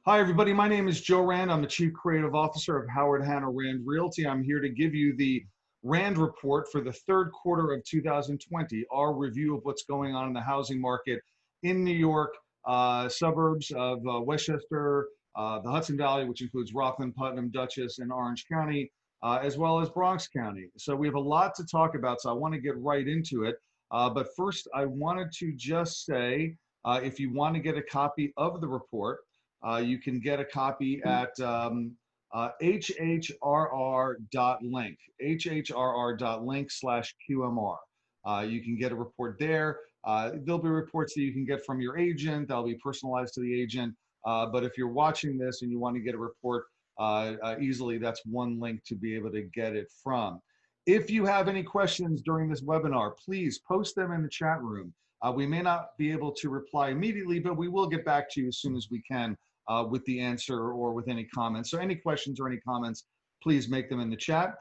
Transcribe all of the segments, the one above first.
Hi, everybody. My name is Joe Rand. I'm the Chief Creative Officer of Howard Hanna Rand Realty. I'm here to give you the Rand report for the third quarter of 2020, our review of what's going on in the housing market in New York, suburbs of Westchester, the Hudson Valley, which includes Rockland, Putnam, Dutchess, and Orange County, as well as Bronx County. So we have a lot to talk about, so I want to get right into it. But first, I wanted to just say, if you want to get a copy of the report, you can get a copy at hhrr.link, hhrr.link/QMR. You can get a report there. There'll be reports that you can get from your agent. That'll be personalized to the agent. But if you're watching this and you want to get a report easily, that's one link to be able to get it from. If you have any questions during this webinar, please post them in the chat room. We may not be able to reply immediately, but we will get back to you as soon as we can with the answer or with any comments. So any questions or any comments, please make them in the chat.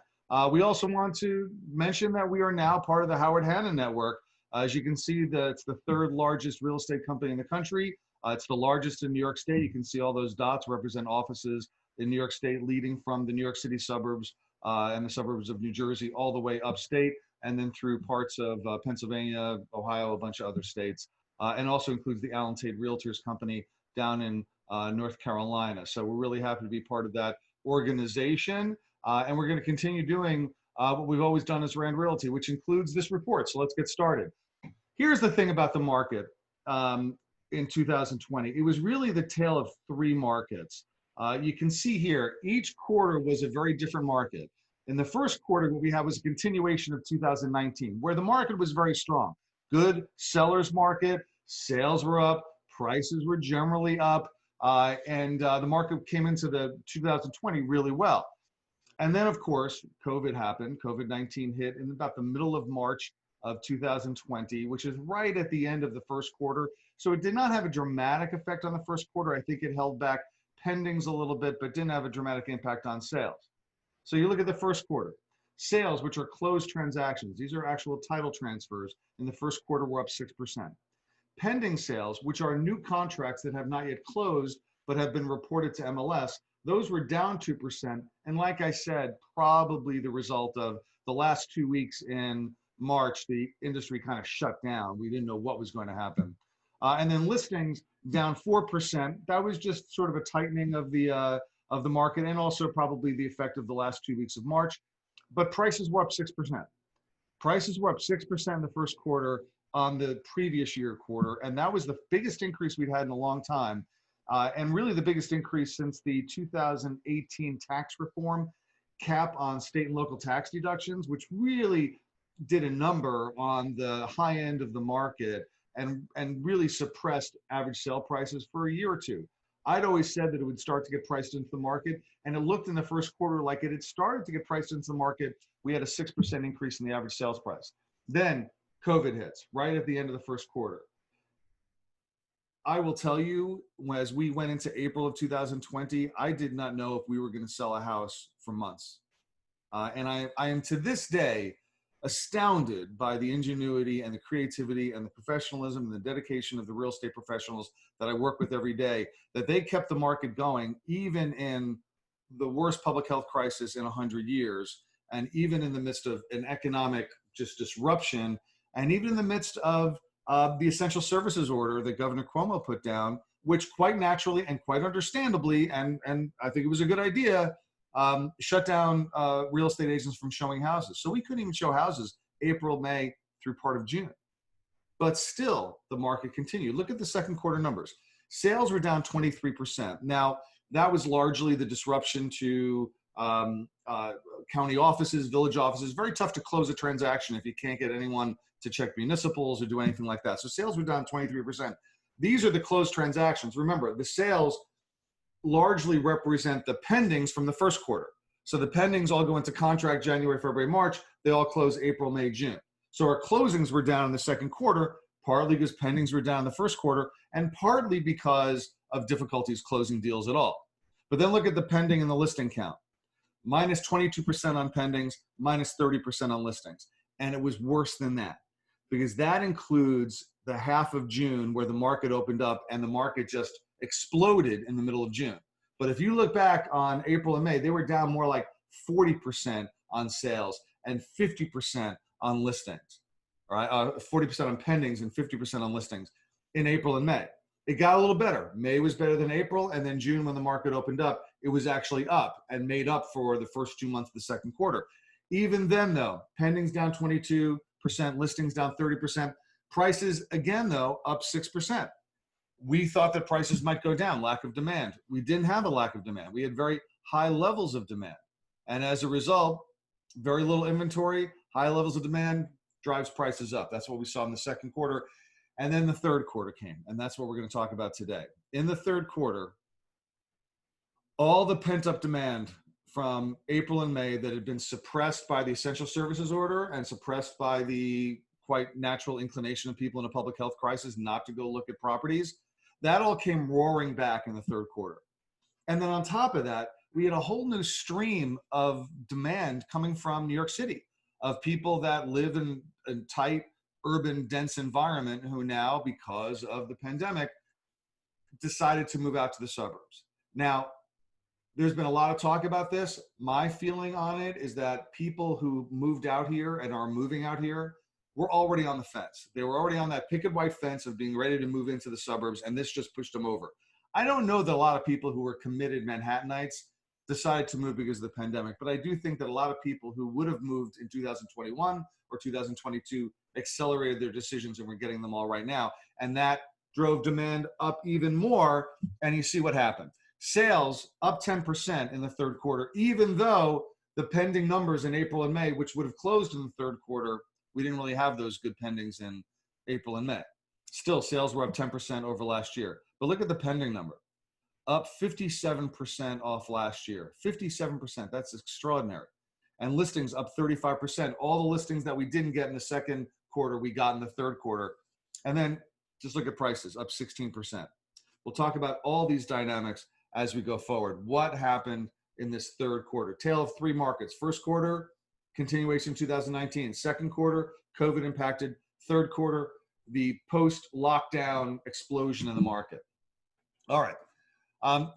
We also want to mention that we are now part of the Howard Hanna Network. As you can see, it's the third largest real estate company in the country. It's the largest in New York State. You can see all those dots represent offices in New York State, leading from the New York City suburbs and the suburbs of New Jersey all the way upstate, and then through parts of Pennsylvania, Ohio, a bunch of other states, and also includes the Allen Tate Realtors Company down in North Carolina. So we're really happy to be part of that organization, and we're going to continue doing what we've always done as Rand Realty, which includes this report. So let's get started. Here's the thing about the market in 2020. It was really the tale of three markets. You can see here, each quarter was a very different market. In the first quarter, what we had was a continuation of 2019, where the market was very strong. Good seller's market, sales were up, prices were generally up, and the market came into the 2020 really well. And then, of course, COVID happened. COVID-19 hit in about the middle of March of 2020, which is right at the end of the first quarter. So it did not have a dramatic effect on the first quarter. I think it held back pendings a little bit, but didn't have a dramatic impact on sales. So you look at the first quarter. Sales, which are closed transactions, these are actual title transfers, in the first quarter were up 6%. Pending sales, which are new contracts that have not yet closed but have been reported to MLS, those were down 2%. And like I said, probably the result of the last 2 weeks in March, the industry kind of shut down. We didn't know what was going to happen. And then listings down 4%. That was just sort of a tightening of the market, and also probably the effect of the last 2 weeks of March. But prices were up 6%. Prices were up 6% in the first quarter on the previous year quarter, and that was the biggest increase we've had in a long time, and really the biggest increase since the 2018 tax reform cap on state and local tax deductions, which really did a number on the high end of the market and really suppressed average sale prices for a year or two. I'd always said that it would start to get priced into the market, and it looked in the first quarter like it had started to get priced into the market. We had a 6% increase in the average sales price. Then COVID hits right at the end of the first quarter. I will tell you, as we went into April of 2020, I did not know if we were going to sell a house for months. And I am to this day astounded by the ingenuity and the creativity and the professionalism and the dedication of the real estate professionals that I work with every day, that they kept the market going even in the worst public health crisis in 100 years, and even in the midst of an economic just disruption, and even in the midst of the essential services order that Governor Cuomo put down, which quite naturally and quite understandably, and I think it was a good idea, shut down real estate agents from showing houses. So we couldn't even show houses April, May, through part of June. But still, the market continued. Look at the second quarter numbers. Sales were down 23%. Now, that was largely the disruption to county offices, village offices. Very tough to close a transaction if you can't get anyone to check municipals or do anything like that. So sales were down 23%. These are the closed transactions. Remember, the sales largely represent the pendings from the first quarter. So the pendings all go into contract January, February, March. They all close April, May, June. So our closings were down in the second quarter, partly because pendings were down in the first quarter, and partly because of difficulties closing deals at all. But then look at the pending and the listing count. Minus 22% on pendings, minus 30% on listings. And it was worse than that, because that includes the half of June where the market opened up and the market just exploded in the middle of June. But if you look back on April and May, they were down more like 40% on sales and 50% on listings, all right? 40% on pendings and 50% on listings in April and May. It got a little better. May was better than April, and then June, when the market opened up, it was actually up and made up for the first 2 months of the second quarter. Even then, though, pendings down 22%, listings down 30%. Prices, again, though, up 6%. We thought that prices might go down, lack of demand. We didn't have a lack of demand. We had very high levels of demand. And as a result, very little inventory, high levels of demand drives prices up. That's what we saw in the second quarter. And then the third quarter came, and that's what we're going to talk about today. In the third quarter, all the pent-up demand from April and May that had been suppressed by the essential services order and suppressed by the quite natural inclination of people in a public health crisis not to go look at properties, that all came roaring back in the third quarter. And then on top of that, we had a whole new stream of demand coming from New York City, of people that live in a tight, urban, dense environment who now, because of the pandemic, decided to move out to the suburbs. Now, there's been a lot of talk about this. My feeling on it is that people who moved out here and are moving out here were already on the fence. They were already on that picket white fence of being ready to move into the suburbs, and this just pushed them over. I don't know that a lot of people who were committed Manhattanites decided to move because of the pandemic, but I do think that a lot of people who would have moved in 2021 or 2022 accelerated their decisions, and we're getting them all right now. And that drove demand up even more, and you see what happened. Sales up 10% in the third quarter, even though the pending numbers in April and May, which would have closed in the third quarter, we didn't really have those good pendings in April and May. Still, sales were up 10% over last year. But look at the pending number, up 57% off last year. 57%, that's extraordinary. And listings up 35%. All the listings that we didn't get in the second quarter, we got in the third quarter. And then just look at prices, up 16%. We'll talk about all these dynamics as we go forward. What happened in this third quarter? Tale of three markets. First quarter, continuation 2019. Second quarter, COVID impacted. Third quarter, the post-lockdown explosion in the market. All right.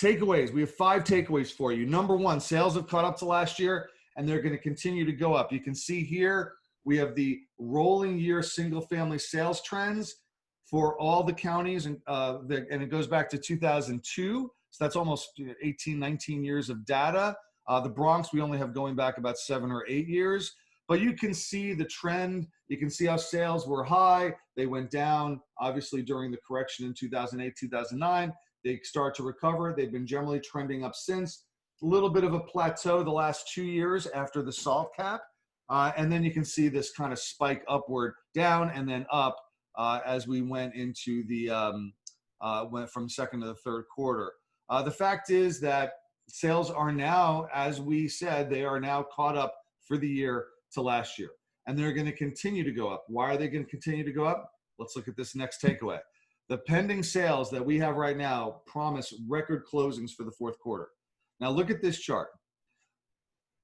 Takeaways. We have 5 takeaways for you. Number one, sales have caught up to last year, and they're going to continue to go up. You can see here, we have the rolling year single-family sales trends for all the counties, and it goes back to 2002. So that's almost 18, 19 years of data. The Bronx, we only have going back about 7 or 8 years. But you can see the trend. You can see how sales were high. They went down, obviously, during the correction in 2008, 2009. They start to recover. They've been generally trending up since. A little bit of a plateau the last 2 years after the SALT cap. And then you can see this kind of spike upward, down, and then up as we went into went from second to the third quarter. The fact is that sales are now, as we said, they are now caught up for the year to last year. And they're going to continue to go up. Why are they going to continue to go up? Let's look at this next takeaway. The pending sales that we have right now promise record closings for the fourth quarter. Now look at this chart.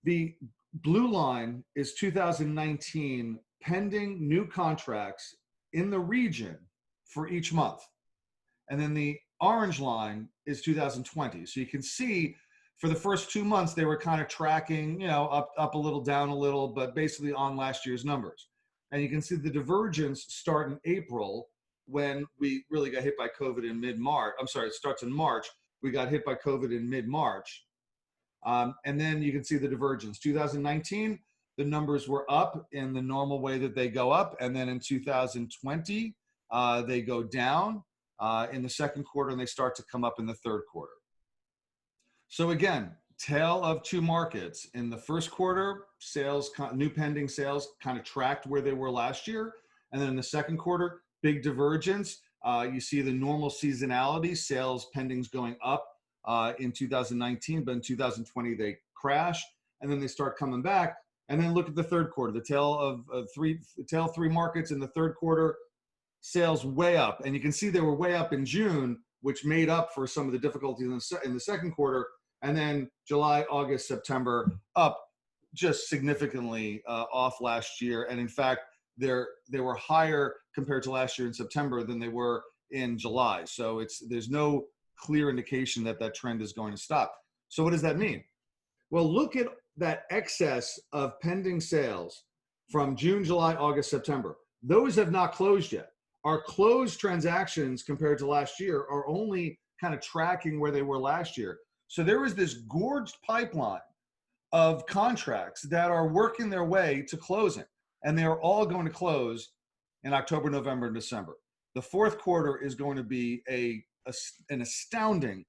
The blue line is 2019 pending new contracts in the region for each month. And then the orange line is 2020. So you can see for the first 2 months, they were kind of tracking, up a little, down a little, but basically on last year's numbers. And you can see the divergence start in April when we really got hit by COVID in mid-March. I'm sorry, it starts in March. We got hit by COVID in mid-March. And then you can see the divergence. 2019, the numbers were up in the normal way that they go up. And then in 2020, they go down in the second quarter, and they start to come up in the third quarter. So again, tale of two markets. In the first quarter, sales, new pending sales kind of tracked where they were last year. And then in the second quarter, big divergence. You see the normal seasonality, sales pendings going up in 2019, but in 2020, they crash, and then they start coming back. And then look at the third quarter, the tale of three markets in the third quarter, sales way up. And you can see they were way up in June, which made up for some of the difficulties in the second quarter. And then July, August, September up just significantly off last year. And in fact, they were higher compared to last year in September than they were in July. So there's no clear indication that that trend is going to stop. So what does that mean? Well, look at that excess of pending sales from June, July, August, September. Those have not closed yet. Our closed transactions compared to last year are only kind of tracking where they were last year. So there is this gorged pipeline of contracts that are working their way to closing, and they are all going to close in October, November, and December. The fourth quarter is going to be an astounding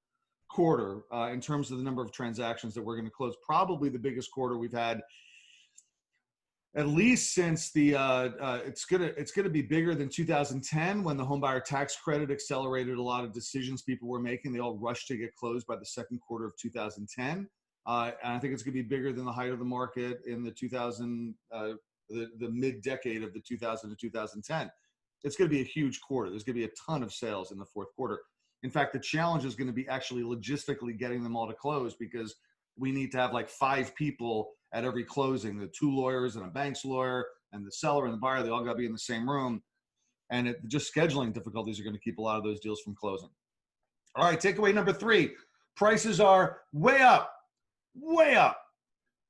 quarter in terms of the number of transactions that we're going to close. Probably the biggest quarter we've had at least since the it's gonna be bigger than 2010, when the homebuyer tax credit accelerated a lot of decisions people were making. They all rushed to get closed by the second quarter of 2010, and I think it's gonna be bigger than the height of the market in the mid-decade of the 2000 to 2010. It's gonna be a huge quarter. There's gonna be a ton of sales in the fourth quarter. In fact, the challenge is gonna be actually logistically getting them all to close, because we need to have like 5 people at every closing, the 2 lawyers and a bank's lawyer and the seller and the buyer. They all got to be in the same room. And just scheduling difficulties are going to keep a lot of those deals from closing. All right, takeaway number 3, prices are way up,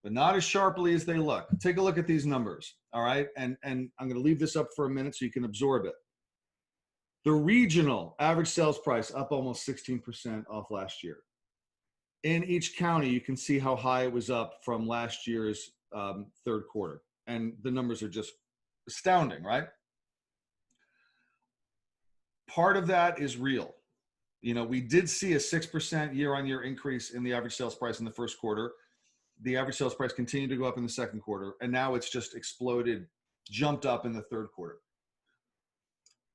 but not as sharply as they look. Take a look at these numbers, all right? And I'm going to leave this up for a minute so you can absorb it. The regional average sales price up almost 16% off last year. In each county, you can see how high it was up from last year's third quarter. And the numbers are just astounding, right? Part of that is real. You know, we did see a 6% year-on-year increase in the average sales price in the first quarter. The average sales price continued to go up in the second quarter, and now it's just exploded, jumped up in the third quarter.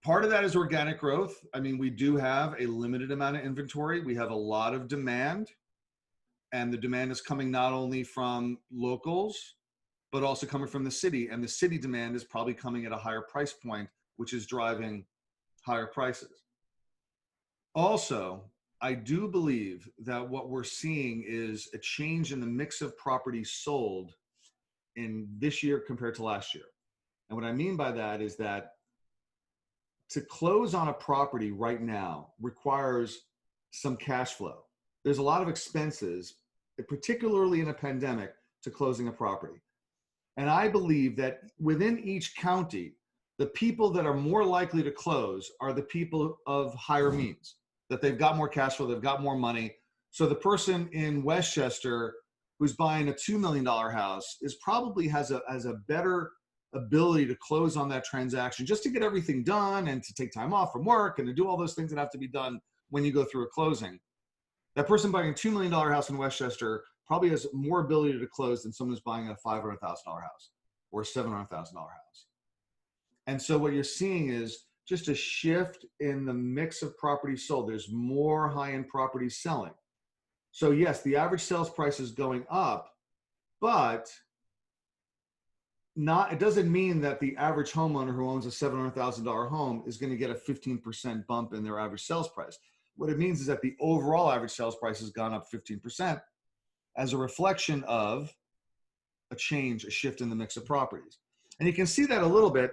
Part of that is organic growth. I mean, we do have a limited amount of inventory. We have a lot of demand. And the demand is coming not only from locals, but also coming from the city. And the city demand is probably coming at a higher price point, which is driving higher prices. Also, I do believe that what we're seeing is a change in the mix of properties sold in this year compared to last year. And what I mean by that is that to close on a property right now requires some cash flow. There's a lot of expenses, particularly in a pandemic, to closing a property. And I believe that within each county, the people that are more likely to close are the people of higher means, that they've got more cash flow, they've got more money. So the person in Westchester who's buying a $2 million house probably has a better ability to close on that transaction, just to get everything done and to take time off from work and to do all those things that have to be done when you go through a closing. That person buying a $2 million house in Westchester probably has more ability to close than someone who's buying a $500,000 house or a $700,000 house. And so what you're seeing is just a shift in the mix of properties sold. There's more high-end properties selling. So yes, the average sales price is going up, but it doesn't mean that the average homeowner who owns a $700,000 home is going to get a 15% bump in their average sales price. What it means is that the overall average sales price has gone up 15% as a reflection of a shift in the mix of properties. And you can see that a little bit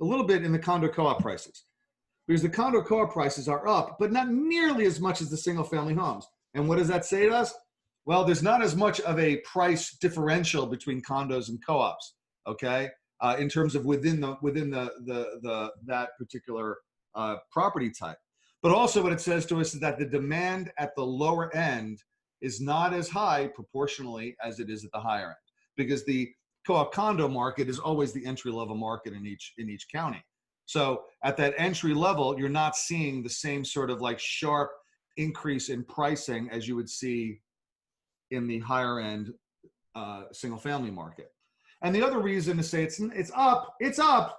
in the condo co-op prices, because the condo co-op prices are up, but not nearly as much as the single family homes. And what does that say to us? Well, there's not as much of a price differential between condos and co-ops, okay? In terms of within that particular property type. But also what it says to us is that the demand at the lower end is not as high proportionally as it is at the higher end, because the co-op condo market is always the entry-level market in each county. So at that entry level, you're not seeing the same sort of like sharp increase in pricing as you would see in the higher end single family market. And the other reason to say it's up.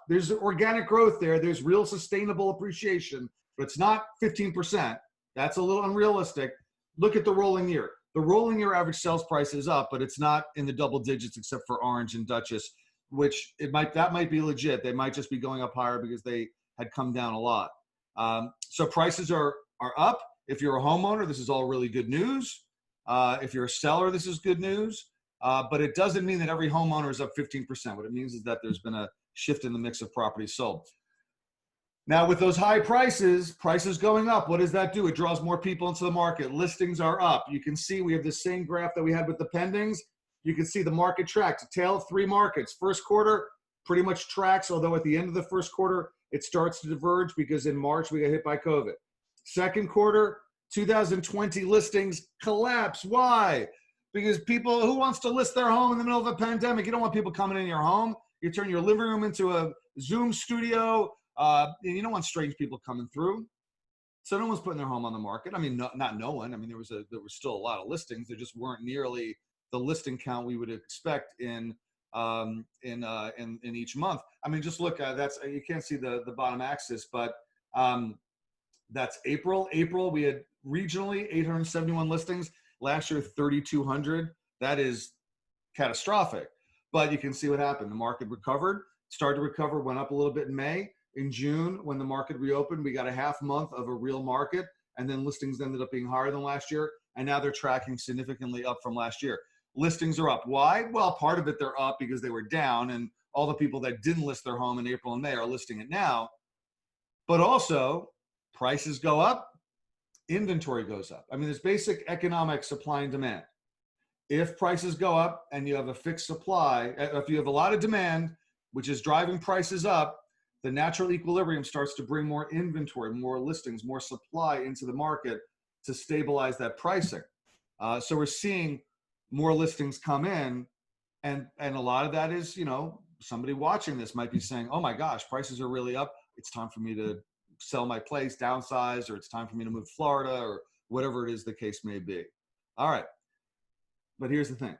There's organic growth there. There's real sustainable appreciation, but it's not 15%. That's a little unrealistic. Look at the rolling year. The rolling year average sales price is up, but it's not in the double digits except for Orange and Dutchess, which that might be legit. They might just be going up higher because they had come down a lot. So prices are up. If you're a homeowner, this is all really good news. If you're a seller, this is good news. But it doesn't mean that every homeowner is up 15%. What it means is that there's been a shift in the mix of properties sold. Now, with those high prices going up, what does that do? It draws more people into the market. Listings are up. You can see we have the same graph that we had with the pendings. You can see the market tracks. A tale of three markets. First quarter pretty much tracks, although at the end of the first quarter, it starts to diverge because in March we got hit by COVID. Second quarter, 2020 listings collapse. Why? Because people, who wants to list their home in the middle of a pandemic? You don't want people coming in your home. You turn your living room into a Zoom studio. And you don't want strange people coming through. So no one's putting their home on the market. I mean, not no one. I mean, there was still a lot of listings. There just weren't nearly the listing count we would expect in each month. I mean, just look at that's, you can't see the bottom axis, but that's April. April, we had regionally 871 listings. Last year, 3,200. That is catastrophic. But you can see what happened. The market recovered, started to recover, went up a little bit in May. In June, when the market reopened, we got a half month of a real market, and then listings ended up being higher than last year, and now they're tracking significantly up from last year. Listings are up. Why? Well, part of it they're up because they were down, and all the people that didn't list their home in April and May are listing it now. But also, prices go up, inventory goes up. I mean, there's basic economic supply and demand. If prices go up and you have a fixed supply, if you have a lot of demand, which is driving prices up, the natural equilibrium starts to bring more inventory, more listings, more supply into the market to stabilize that pricing. So we're seeing more listings come in, and a lot of that is, you know, somebody watching this might be saying, oh my gosh, prices are really up. It's time for me to sell my place, downsize, or it's time for me to move to Florida, or whatever it is the case may be. All right, but here's the thing.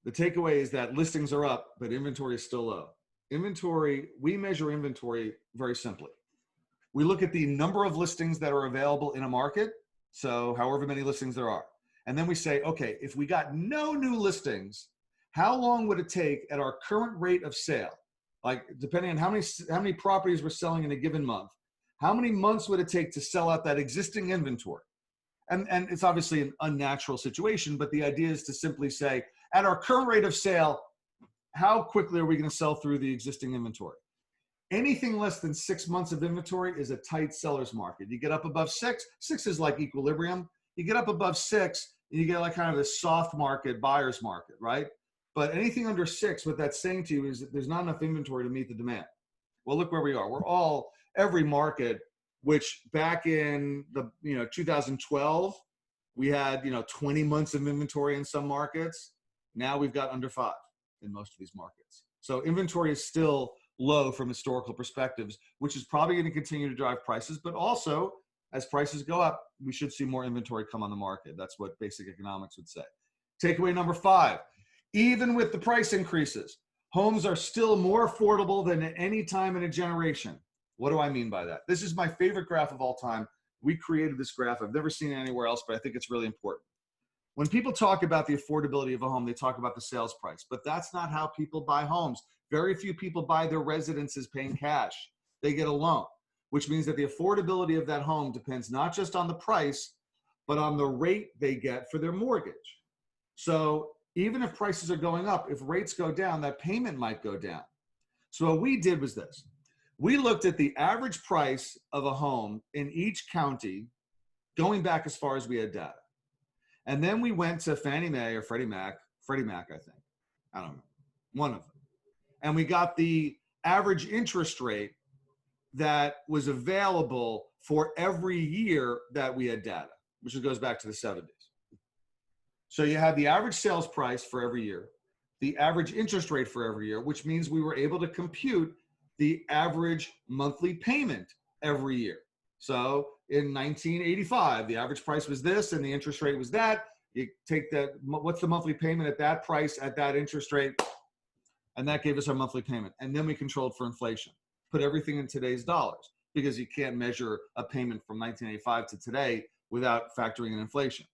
The takeaway is that listings are up, but inventory is still low. Inventory, we measure inventory very simply. We look at the number of listings that are available in a market, so however many listings there are. And then we say, okay, if we got no new listings, how long would it take at our current rate of sale? Like, depending on how many properties we're selling in a given month, how many months would it take to sell out that existing inventory? And it's obviously an unnatural situation, but the idea is to simply say, at our current rate of sale, how quickly are we going to sell through the existing inventory? Anything less than 6 months of inventory is a tight seller's market. You get up above 6 is like equilibrium. You get up above 6, and you get like kind of a soft market, buyer's market, right? But anything under 6, what that's saying to you is that there's not enough inventory to meet the demand. Well, look where we are. We're all, every market, which back in the 2012, we had 20 months of inventory in some markets. Now we've got under 5 in most of these markets. So inventory is still low from historical perspectives, which is probably going to continue to drive prices, but also as prices go up, we should see more inventory come on the market. That's what basic economics would say. Takeaway number 5, even with the price increases, homes are still more affordable than at any time in a generation. What do I mean by that? This is my favorite graph of all time. We created this graph. I've never seen it anywhere else, but I think it's really important. When people talk about the affordability of a home, they talk about the sales price, but that's not how people buy homes. Very few people buy their residences paying cash. They get a loan, which means that the affordability of that home depends not just on the price, but on the rate they get for their mortgage. So even if prices are going up, if rates go down, that payment might go down. So what we did was this. We looked at the average price of a home in each county, going back as far as we had data. And then we went to Fannie Mae or Freddie Mac, I think. I don't know, one of them. And we got the average interest rate that was available for every year that we had data, which goes back to the 70s. So you have the average sales price for every year, the average interest rate for every year, which means we were able to compute the average monthly payment every year. So in 1985, the average price was this and the interest rate was that. You take that, what's the monthly payment at that price, at that interest rate? And that gave us our monthly payment. And then we controlled for inflation. Put everything in today's dollars, because you can't measure a payment from 1985 to today without factoring in inflation.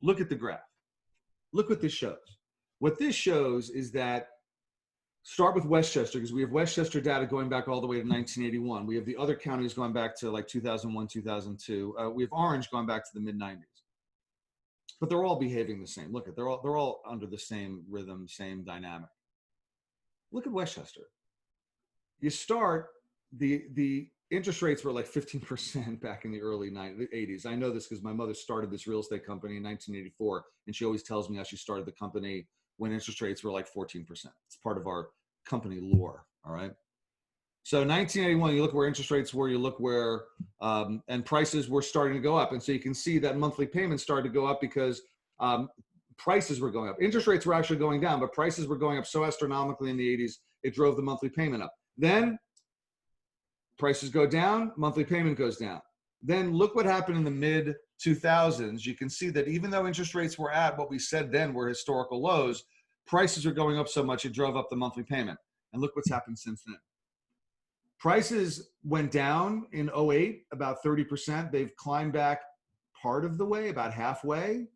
Look at the graph. Look what this shows. What this shows is that, start with Westchester, because we have Westchester data going back all the way to 1981. We have the other counties going back to like 2001, 2002. We have Orange going back to the mid-90s. But they're all behaving the same. Look at, they're all under the same rhythm, same dynamic. Look at Westchester. You start, the interest rates were like 15% back in the early 80s. I know this because my mother started this real estate company in 1984, and she always tells me how she started the company when interest rates were like 14%. It's part of our company lore. All right. So 1981, you look where interest rates were, you look where, and prices were starting to go up. And so you can see that monthly payments started to go up because prices were going up. Interest rates were actually going down, but prices were going up so astronomically in the 80s, it drove the monthly payment up. Then prices go down, monthly payment goes down. Then look what happened in the mid 2000s. You can see that even though interest rates were at what we said then were historical lows, prices are going up so much it drove up the monthly payment. And look what's happened since then. Prices went down in 08 about 30%. They've climbed back part of the way, about halfway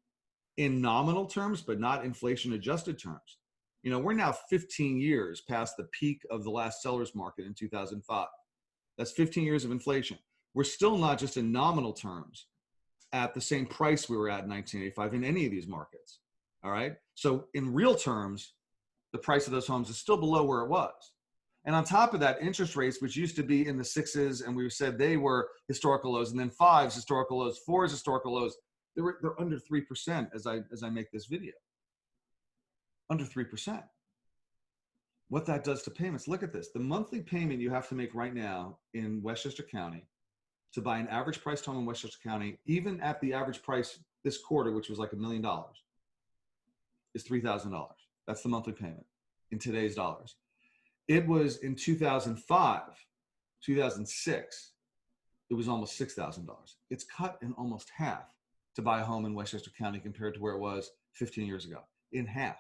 in nominal terms, but not inflation adjusted terms. You know, we're now 15 years past the peak of the last seller's market in 2005. That's 15 years of inflation. We're still not just in nominal terms at the same price we were at in 1985 in any of these markets. All right. So in real terms, the price of those homes is still below where it was. And on top of that, interest rates, which used to be in the sixes, and we said they were historical lows, and then fives, historical lows, fours, historical lows, they're under 3% as I make this video. Under 3%. What that does to payments, look at this. The monthly payment you have to make right now in Westchester County to buy an average priced home in Westchester County, even at the average price this quarter, which was like $1 million, is $3,000. That's the monthly payment in today's dollars. It was in 2005, 2006, it was almost $6,000. It's cut in almost half to buy a home in Westchester County compared to where it was 15 years ago, in half.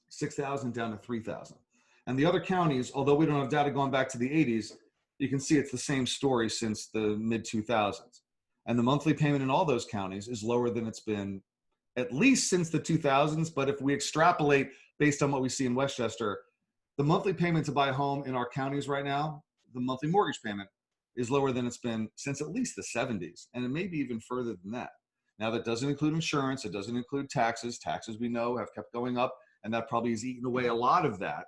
6,000 down to 3,000. And the other counties, although we don't have data going back to the 80s, you can see it's the same story since the mid 2000s. And the monthly payment in all those counties is lower than it's been at least since the 2000s. But if we extrapolate based on what we see in Westchester, the monthly payment to buy a home in our counties right now, the monthly mortgage payment is lower than it's been since at least the 70s. And it may be even further than that. Now that doesn't include insurance. It doesn't include taxes. Taxes we know have kept going up, and that probably has eaten away a lot of that.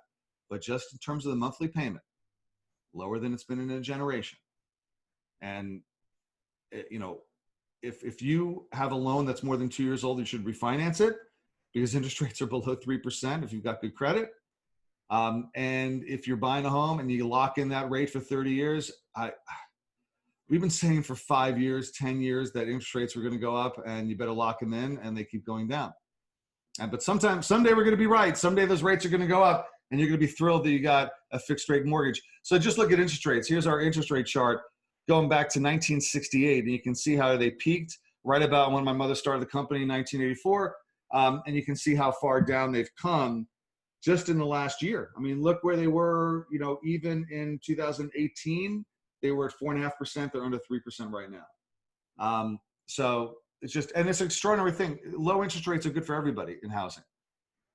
But just in terms of the monthly payment, lower than it's been in a generation. And, you know, if you have a loan that's more than 2 years old, you should refinance it because interest rates are below 3% if you've got good credit. And if you're buying a home and you lock in that rate for 30 years, we've been saying for 5 years, 10 years that interest rates were going to go up and you better lock them in, and they keep going down. But someday we're going to be right. Someday those rates are going to go up and you're going to be thrilled that you got a fixed rate mortgage. So just look at interest rates. Here's our interest rate chart going back to 1968. And you can see how they peaked right about when my mother started the company in 1984. And you can see how far down they've come just in the last year. I mean, look where they were, you know, even in 2018, they were at 4.5%. They're under 3% right now. So it's just, and it's an extraordinary thing. Low interest rates are good for everybody in housing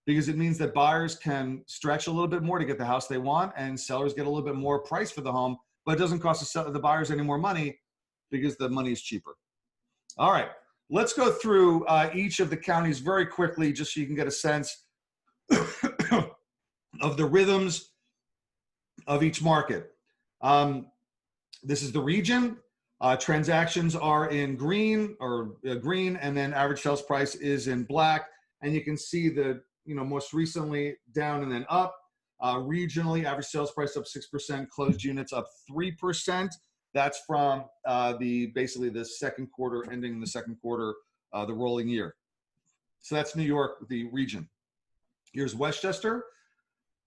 because it means that buyers can stretch a little bit more to get the house they want, and sellers get a little bit more price for the home, but it doesn't cost the buyers any more money because the money is cheaper. All right, let's go through each of the counties very quickly just so you can get a sense of the rhythms of each market. This is the region. Transactions are in green, and then average sales price is in black. And you can see the, you know, most recently down and then up. Regionally, average sales price up 6%, closed units up 3%. That's from basically the second quarter, ending the second quarter, the rolling year. So that's New York, the region. Here's Westchester.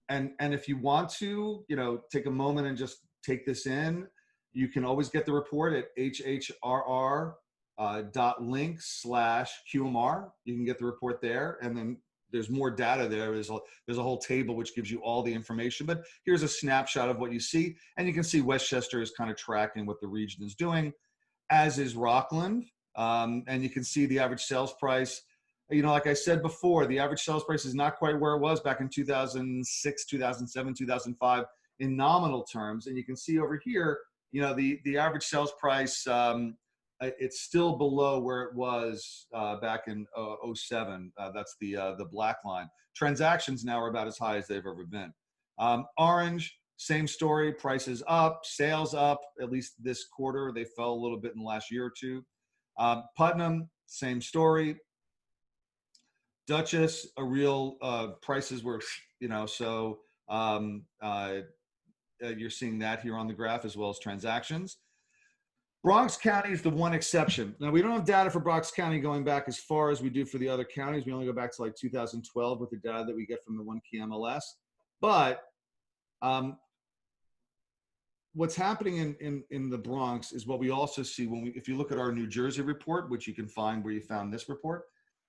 And if you want to, you know, take a moment and just take this in, you can always get the report at hhrr.link/QMR. You can get the report there, and then there's more data there. There's a whole table which gives you all the information, but here's a snapshot of what you see. And you can see Westchester is kind of tracking what the region is doing, as is Rockland. And you can see the average sales price. You know, like I said before, the average sales price is not quite where it was back in 2006, 2007, 2005 in nominal terms. And you can see over here, you know, the average sales price, it's still below where it was back in 07. That's the black line. Transactions now are about as high as they've ever been. Orange, same story, prices up, sales up, at least this quarter. They fell a little bit in the last year or two. Putnam, same story. Dutchess, a real prices were, so you're seeing that here on the graph as well as transactions. Bronx County is the one exception. Now, we don't have data for Bronx County going back as far as we do for the other counties. We only go back to like 2012 with the data that we get from the one key MLS. But what's happening in the Bronx is what we also see if you look at our New Jersey report, which you can find where you found this report.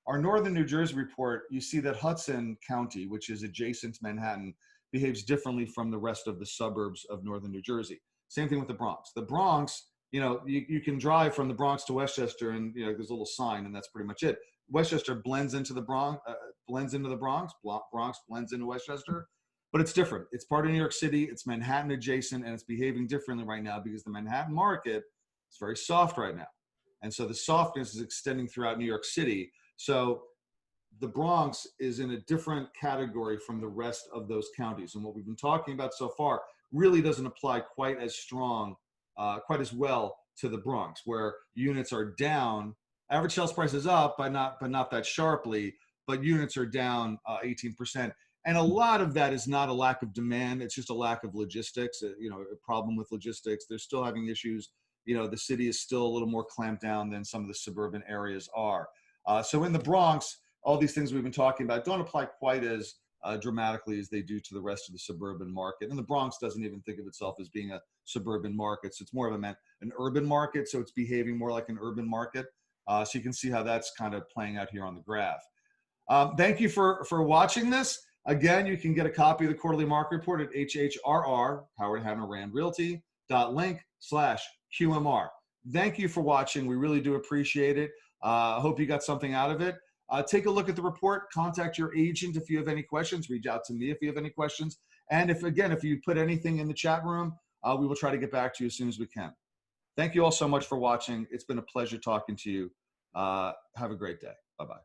Our Northern New Jersey report, you see that Hudson County, which is adjacent to Manhattan, behaves differently from the rest of the suburbs of Northern New Jersey. Same thing with the Bronx. The Bronx, you can drive from the Bronx to Westchester, and there's a little sign, and that's pretty much it. Westchester blends into the Bronx, Bronx blends into Westchester, but it's different. It's part of New York City. It's Manhattan adjacent, and it's behaving differently right now because the Manhattan market is very soft right now, and so the softness is extending throughout New York City. So the Bronx is in a different category from the rest of those counties, and what we've been talking about so far really doesn't apply quite as strong, quite as well to the Bronx, where units are down. Average sales price is up, but not that sharply. But units are down 18%, and a lot of that is not a lack of demand; it's just a lack of logistics. A problem with logistics. They're still having issues. The city is still a little more clamped down than some of the suburban areas are. So in the Bronx, all these things we've been talking about don't apply quite as dramatically as they do to the rest of the suburban market. And the Bronx doesn't even think of itself as being a suburban market. So it's more of an urban market. So it's behaving more like an urban market. So you can see how that's kind of playing out here on the graph. Thank you for watching this. Again, you can get a copy of the quarterly market report at HHRR, Howard Hanna Rand Realty.link/QMR. Thank you for watching. We really do appreciate it. I hope you got something out of it. Take a look at the report, contact your agent if you have any questions, reach out to me if you have any questions. And if you put anything in the chat room, we will try to get back to you as soon as we can. Thank you all so much for watching. It's been a pleasure talking to you. Have a great day. Bye-bye.